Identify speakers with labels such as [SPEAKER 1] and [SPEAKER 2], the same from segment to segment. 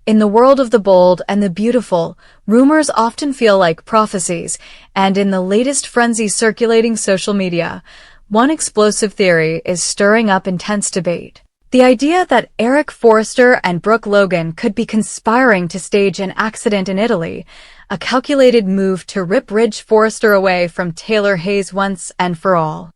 [SPEAKER 1] In the world of the bold and the beautiful, rumors often feel like prophecies, and in the latest frenzy circulating social media, one explosive theory is stirring up intense debate. The idea that Eric Forrester and Brooke Logan could be conspiring to stage an accident in Italy, a calculated move to rip Ridge Forrester away from Taylor Hayes once and for all.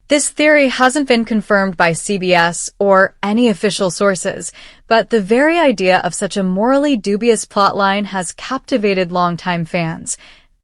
[SPEAKER 1] This theory hasn't been confirmed by CBS or any official sources, but the very idea of such a morally dubious plotline has captivated longtime fans,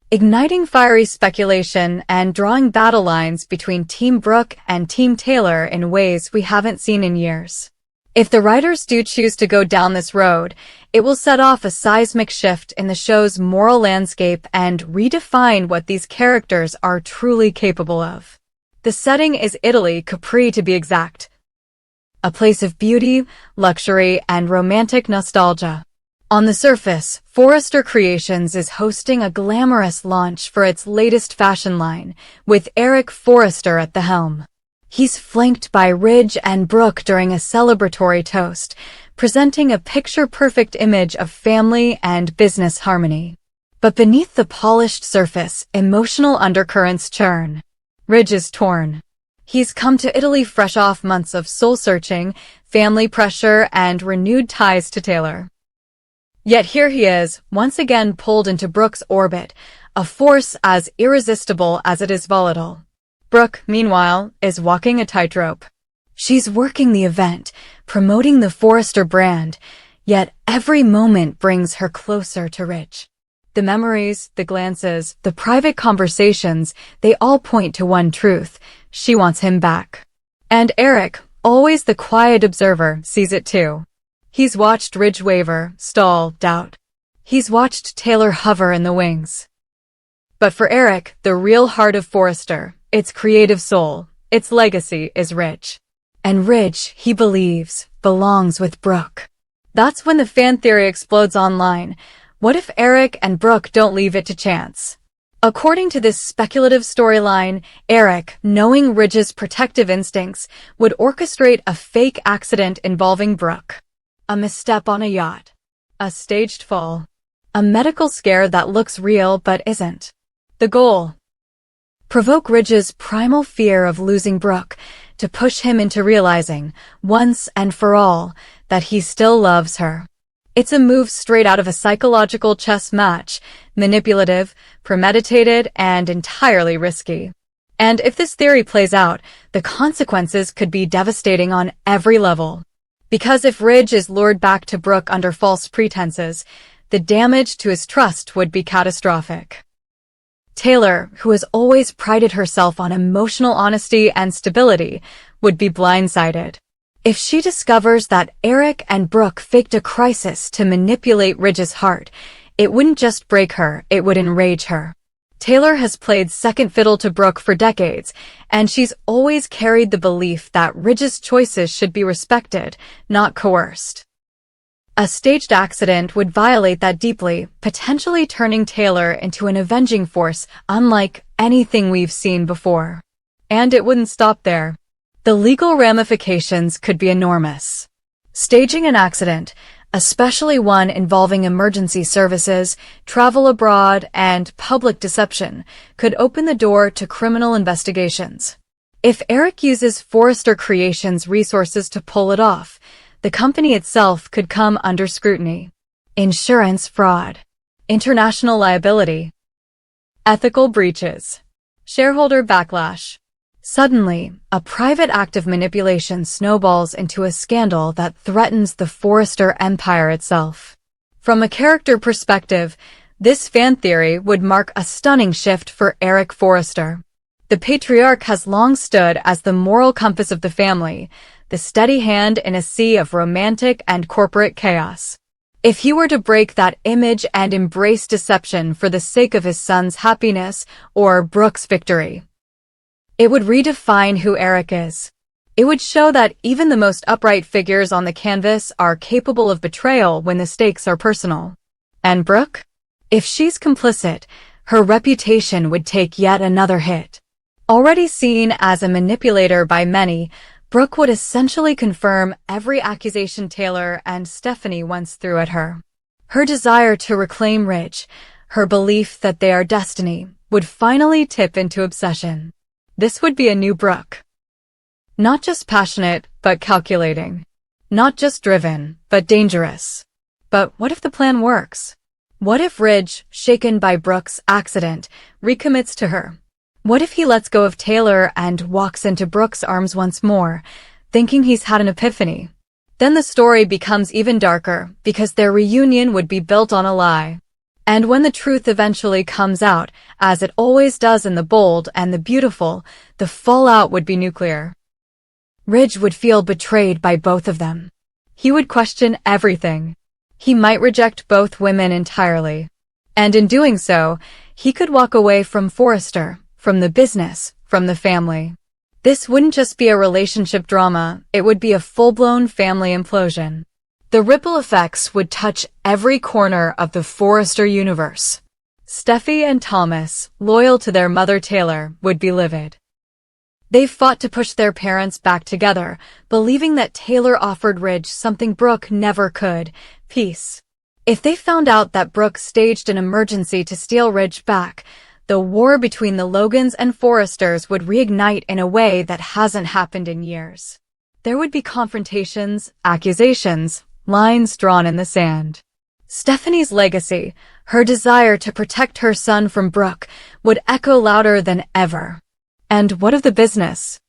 [SPEAKER 1] igniting fiery speculation and drawing battle lines between Team Brooke and Team Taylor in ways we haven't seen in years. If the writers do choose to go down this road, it will set off a seismic shift in the show's moral landscape and redefine what these characters are truly capable of. The setting is Italy, Capri to be exact. A place of beauty, luxury, and romantic nostalgia. On the surface, Forrester Creations is hosting a glamorous launch for its latest fashion line, with Eric Forrester at the helm. He's flanked by Ridge and Brooke during a celebratory toast, presenting a picture-perfect image of family and business harmony. But beneath the polished surface, emotional undercurrents churn. Ridge is torn. He's come to Italy fresh off months of soul-searching, family pressure, and renewed ties to Taylor. Yet here he is, once again pulled into Brooke's orbit, a force as irresistible as it is volatile. Brooke, meanwhile, is walking a tightrope. She's working the event, promoting the Forrester brand, yet every moment brings her closer to Ridge. The memories, the glances, the private conversations, they all point to one truth. She wants him back. And Eric, always the quiet observer, sees it too. He's watched Ridge waver, stall, doubt. He's watched Taylor hover in the wings. But for Eric, the real heart of Forrester, its creative soul, its legacy is Ridge. And Ridge, he believes, belongs with Brooke. That's when the fan theory explodes online. What if Eric and Brooke don't leave it to chance? According to this speculative storyline, Eric, knowing Ridge's protective instincts, would orchestrate a fake accident involving Brooke. A misstep on a yacht. A staged fall. A medical scare that looks real but isn't. The goal? Provoke Ridge's primal fear of losing Brooke, to push him into realizing, once and for all, that he still loves her. It's a move straight out of a psychological chess match, manipulative, premeditated, and entirely risky. And if this theory plays out, the consequences could be devastating on every level. Because if Ridge is lured back to Brooke under false pretenses, the damage to his trust would be catastrophic. Taylor, who has always prided herself on emotional honesty and stability, would be blindsided. If she discovers that Eric and Brooke faked a crisis to manipulate Ridge's heart, it wouldn't just break her, it would enrage her. Taylor has played second fiddle to Brooke for decades, and she's always carried the belief that Ridge's choices should be respected, not coerced. A staged accident would violate that deeply, potentially turning Taylor into an avenging force unlike anything we've seen before. And it wouldn't stop there. The legal ramifications could be enormous. Staging an accident, especially one involving emergency services, travel abroad, and public deception, could open the door to criminal investigations. If Eric uses Forrester Creations' resources to pull it off, the company itself could come under scrutiny. Insurance fraud. International liability. Ethical breaches. Shareholder backlash. Suddenly, a private act of manipulation snowballs into a scandal that threatens the Forrester empire itself. From a character perspective, this fan theory would mark a stunning shift for Eric Forrester. The patriarch has long stood as the moral compass of the family, the steady hand in a sea of romantic and corporate chaos. If he were to break that image and embrace deception for the sake of his son's happiness or Brooke's victory, it would redefine who Eric is. It would show that even the most upright figures on the canvas are capable of betrayal when the stakes are personal. And Brooke? If she's complicit, her reputation would take yet another hit. Already seen as a manipulator by many, Brooke would essentially confirm every accusation Taylor and Stephanie once threw at her. Her desire to reclaim Ridge, her belief that they are destiny, would finally tip into obsession. This would be a new Brooke. Not just passionate, but calculating. Not just driven, but dangerous. But what if the plan works? What if Ridge, shaken by Brooke's accident, recommits to her? What if he lets go of Taylor and walks into Brooke's arms once more, thinking he's had an epiphany? Then the story becomes even darker, because their reunion would be built on a lie. And when the truth eventually comes out, as it always does in The Bold and the Beautiful, the fallout would be nuclear. Ridge would feel betrayed by both of them. He would question everything. He might reject both women entirely. And in doing so, he could walk away from Forrester, from the business, from the family. This wouldn't just be a relationship drama, it would be a full-blown family implosion. The ripple effects would touch every corner of the Forrester universe. Steffi and Thomas, loyal to their mother Taylor, would be livid. They've fought to push their parents back together, believing that Taylor offered Ridge something Brooke never could, peace. If they found out that Brooke staged an emergency to steal Ridge back, the war between the Logans and Forresters would reignite in a way that hasn't happened in years. There would be confrontations, accusations, lines drawn in the sand. Stephanie's legacy, her desire to protect her son from Brooke, would echo louder than ever. And what of the business?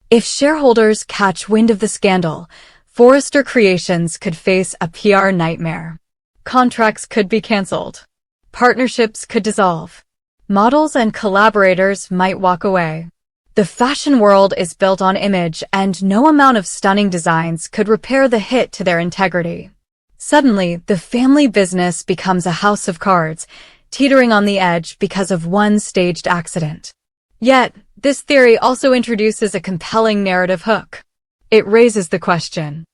[SPEAKER 1] If shareholders catch wind of the scandal, Forrester Creations could face a PR nightmare. Contracts could be canceled. Partnerships could dissolve. Models and collaborators might walk away. The fashion world is built on image, and no amount of stunning designs could repair the hit to their integrity. Suddenly, the family business becomes a house of cards, teetering on the edge because of one staged accident. Yet, this theory also introduces a compelling narrative hook. It raises the question: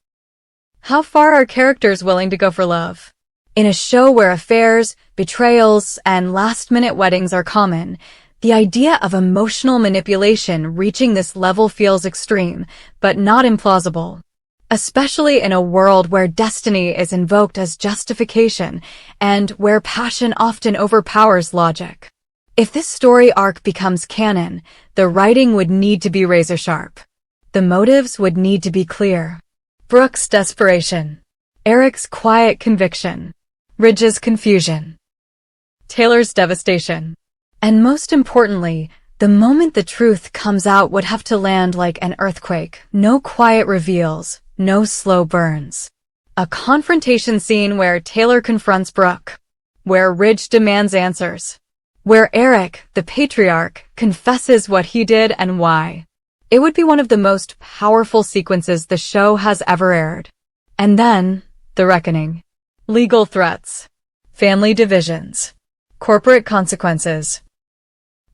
[SPEAKER 1] how far are characters willing to go for love? In a show where affairs, betrayals, and last-minute weddings are common, the idea of emotional manipulation reaching this level feels extreme, but not implausible. Especially in a world where destiny is invoked as justification, and where passion often overpowers logic. If this story arc becomes canon, the writing would need to be razor-sharp. The motives would need to be clear. Brooke's desperation. Eric's quiet conviction. Ridge's confusion. Taylor's devastation. And most importantly, the moment the truth comes out would have to land like an earthquake. No quiet reveals, no slow burns. A confrontation scene where Taylor confronts Brooke. Where Ridge demands answers. Where Eric, the patriarch, confesses what he did and why. It would be one of the most powerful sequences the show has ever aired. And then, the reckoning. Legal threats. Family divisions. Corporate consequences.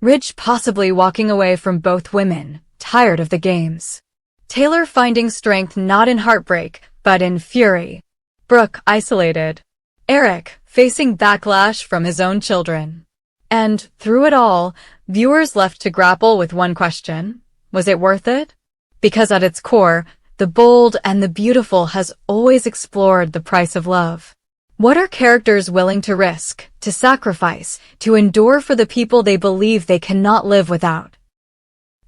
[SPEAKER 1] Ridge possibly walking away from both women, tired of the games. Taylor finding strength not in heartbreak, but in fury. Brooke isolated. Eric facing backlash from his own children. And, through it all, viewers left to grapple with one question: was it worth it? Because at its core, The Bold and the Beautiful has always explored the price of love. What are characters willing to risk, to sacrifice, to endure for the people they believe they cannot live without?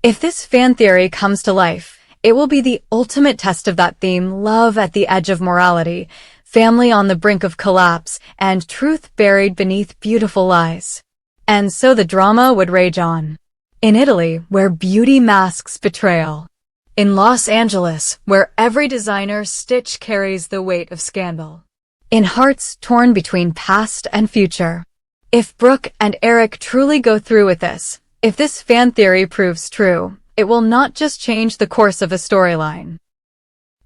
[SPEAKER 1] If this fan theory comes to life, it will be the ultimate test of that theme: love at the edge of morality, family on the brink of collapse, and truth buried beneath beautiful lies. And so the drama would rage on. In Italy, where beauty masks betrayal. In Los Angeles, where every designer stitch carries the weight of scandal. In hearts torn between past and future. If Brooke and Eric truly go through with this, if this fan theory proves true, it will not just change the course of a storyline.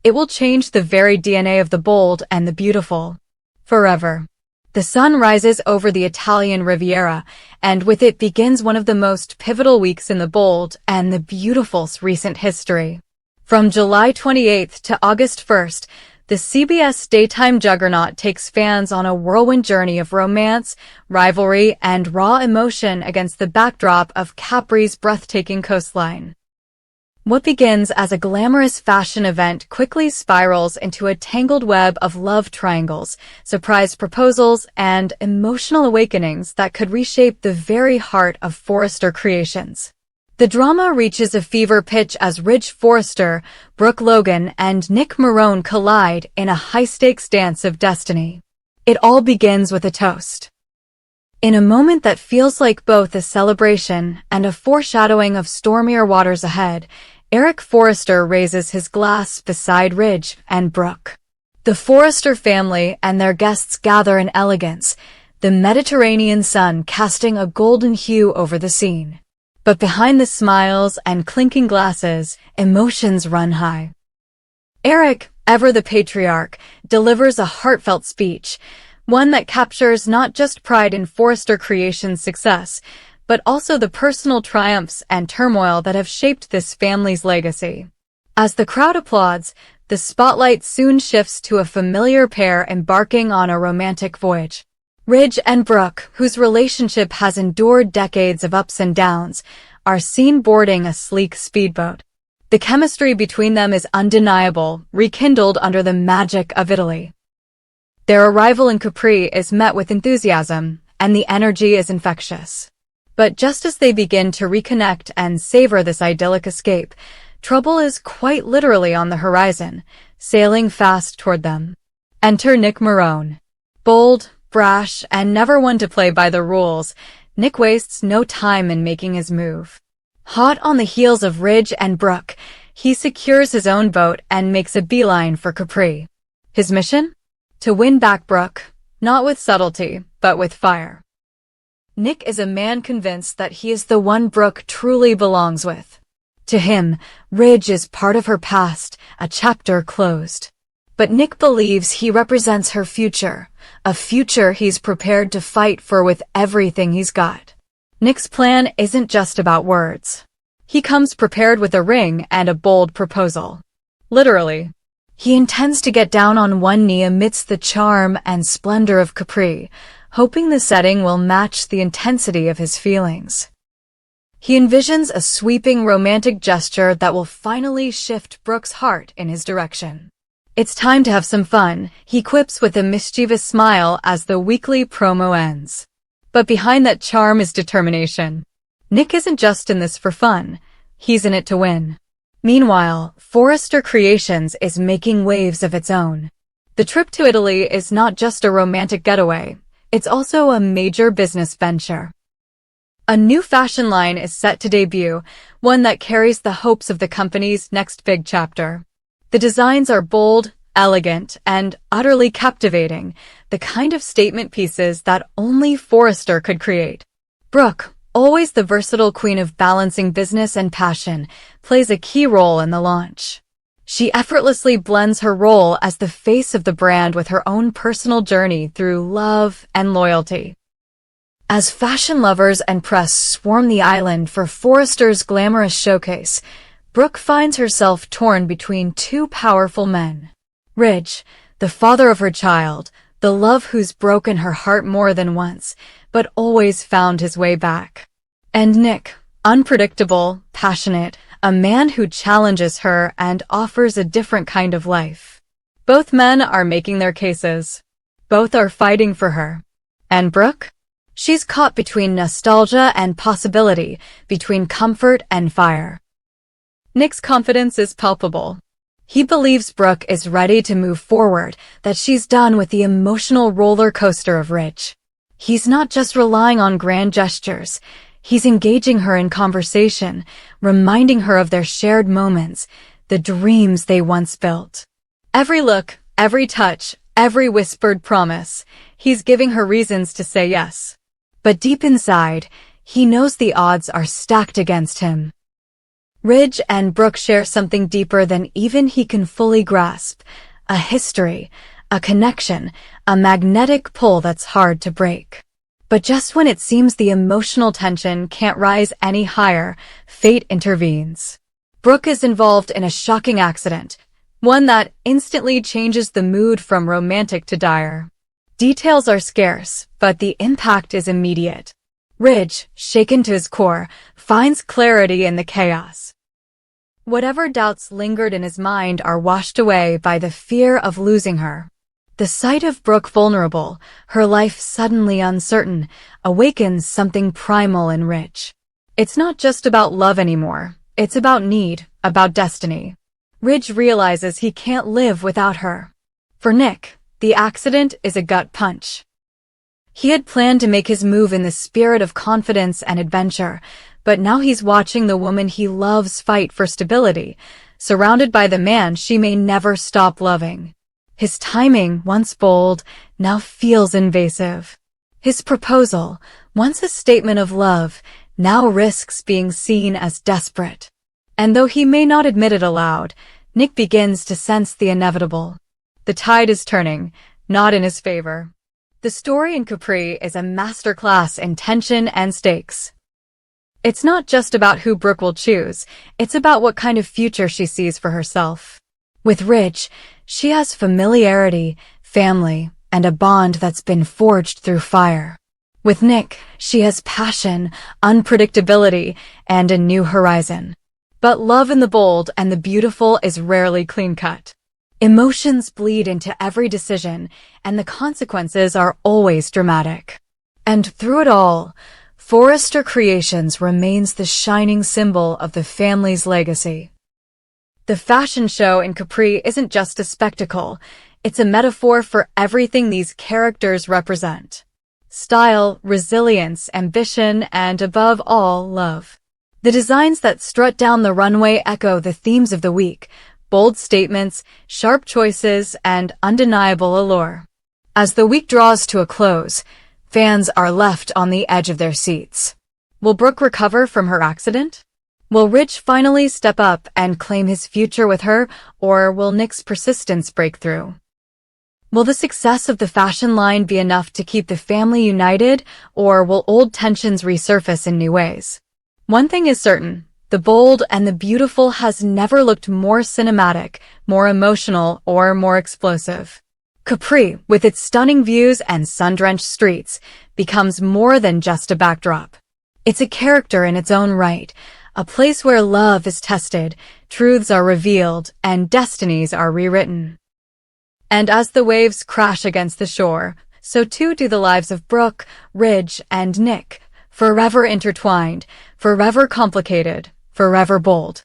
[SPEAKER 1] It will change the very DNA of The Bold and the Beautiful. Forever. The sun rises over the Italian Riviera, and with it begins one of the most pivotal weeks in The Bold and the Beautiful's recent history. From July 28th to August 1st, the CBS daytime juggernaut takes fans on a whirlwind journey of romance, rivalry, and raw emotion against the backdrop of Capri's breathtaking coastline. What begins as a glamorous fashion event quickly spirals into a tangled web of love triangles, surprise proposals, and emotional awakenings that could reshape the very heart of Forrester Creations. The drama reaches a fever pitch as Ridge Forrester, Brooke Logan, and Nick Marone collide in a high-stakes dance of destiny. It all begins with a toast. In a moment that feels like both a celebration and a foreshadowing of stormier waters ahead, Eric Forrester raises his glass beside Ridge and Brooke. The Forrester family and their guests gather in elegance, the Mediterranean sun casting a golden hue over the scene. But behind the smiles and clinking glasses, emotions run high. Eric, ever the patriarch, delivers a heartfelt speech, one that captures not just pride in Forrester Creations' success, but also the personal triumphs and turmoil that have shaped this family's legacy. As the crowd applauds, the spotlight soon shifts to a familiar pair embarking on a romantic voyage. Ridge and Brooke, whose relationship has endured decades of ups and downs, are seen boarding a sleek speedboat. The chemistry between them is undeniable, rekindled under the magic of Italy. Their arrival in Capri is met with enthusiasm, and the energy is infectious. But just as they begin to reconnect and savor this idyllic escape, trouble is quite literally on the horizon, sailing fast toward them. Enter Nick Marone. Bold, brash, and never one to play by the rules, Nick wastes no time in making his move. Hot on the heels of Ridge and Brooke, he secures his own boat and makes a beeline for Capri. His mission? To win back Brooke, not with subtlety, but with fire. Nick is a man convinced that he is the one Brooke truly belongs with. To him, Ridge is part of her past, a chapter closed. But Nick believes he represents her future, a future he's prepared to fight for with everything he's got. Nick's plan isn't just about words. He comes prepared with a ring and a bold proposal. Literally. He intends to get down on one knee amidst the charm and splendor of Capri, hoping the setting will match the intensity of his feelings. He envisions a sweeping romantic gesture that will finally shift Brooke's heart in his direction. It's time to have some fun, he quips with a mischievous smile as the weekly promo ends. But behind that charm is determination. Nick isn't just in this for fun, he's in it to win. Meanwhile, Forrester Creations is making waves of its own. The trip to Italy is not just a romantic getaway. It's also a major business venture. A new fashion line is set to debut, one that carries the hopes of the company's next big chapter. The designs are bold, elegant, and utterly captivating, the kind of statement pieces that only Forrester could create. Brooke, always the versatile queen of balancing business and passion, plays a key role in the launch. She effortlessly blends her role as the face of the brand with her own personal journey through love and loyalty. As fashion lovers and press swarm the island for Forrester's glamorous showcase, Brooke finds herself torn between two powerful men. Ridge, the father of her child, the love who's broken her heart more than once, but always found his way back. And Nick, unpredictable, passionate, a man who challenges her and offers a different kind of life. Both men are making their cases. Both are fighting for her. And Brooke? She's caught between nostalgia and possibility, between comfort and fire. Nick's confidence is palpable. He believes Brooke is ready to move forward, that she's done with the emotional roller coaster of Ridge. He's not just relying on grand gestures. He's engaging her in conversation, reminding her of their shared moments, the dreams they once built. Every look, every touch, every whispered promise, he's giving her reasons to say yes. But deep inside, he knows the odds are stacked against him. Ridge and Brooke share something deeper than even he can fully grasp, a history, a connection, a magnetic pull that's hard to break. But just when it seems the emotional tension can't rise any higher, fate intervenes. Brooke is involved in a shocking accident, one that instantly changes the mood from romantic to dire. Details are scarce, but the impact is immediate. Ridge, shaken to his core, finds clarity in the chaos. Whatever doubts lingered in his mind are washed away by the fear of losing her. The sight of Brooke vulnerable, her life suddenly uncertain, awakens something primal and rich. It's not just about love anymore. It's about need, about destiny. Ridge realizes he can't live without her. For Nick, the accident is a gut punch. He had planned to make his move in the spirit of confidence and adventure, but now he's watching the woman he loves fight for stability, surrounded by the man she may never stop loving. His timing, once bold, now feels invasive. His proposal, once a statement of love, now risks being seen as desperate. And though he may not admit it aloud, Nick begins to sense the inevitable. The tide is turning, not in his favor. The story in Capri is a masterclass in tension and stakes. It's not just about who Brooke will choose, it's about what kind of future she sees for herself. With Ridge, she has familiarity, family, and a bond that's been forged through fire. With Nick, she has passion, unpredictability, and a new horizon. But love in the bold and the beautiful is rarely clean-cut. Emotions bleed into every decision, and the consequences are always dramatic. And through it all, Forrester Creations remains the shining symbol of the family's legacy. The fashion show in Capri isn't just a spectacle, it's a metaphor for everything these characters represent. Style, resilience, ambition, and above all, love. The designs that strut down the runway echo the themes of the week: bold statements, sharp choices, and undeniable allure. As the week draws to a close, fans are left on the edge of their seats. Will Brooke recover from her accident? Will Ridge finally step up and claim his future with her, or will Nick's persistence break through? Will the success of the fashion line be enough to keep the family united, or will old tensions resurface in new ways? One thing is certain, the bold and the beautiful has never looked more cinematic, more emotional, or more explosive. Capri, with its stunning views and sun-drenched streets, becomes more than just a backdrop. It's a character in its own right, a place where love is tested, truths are revealed, and destinies are rewritten. And as the waves crash against the shore, so too do the lives of Brooke, Ridge, and Nick, forever intertwined, forever complicated, forever bold.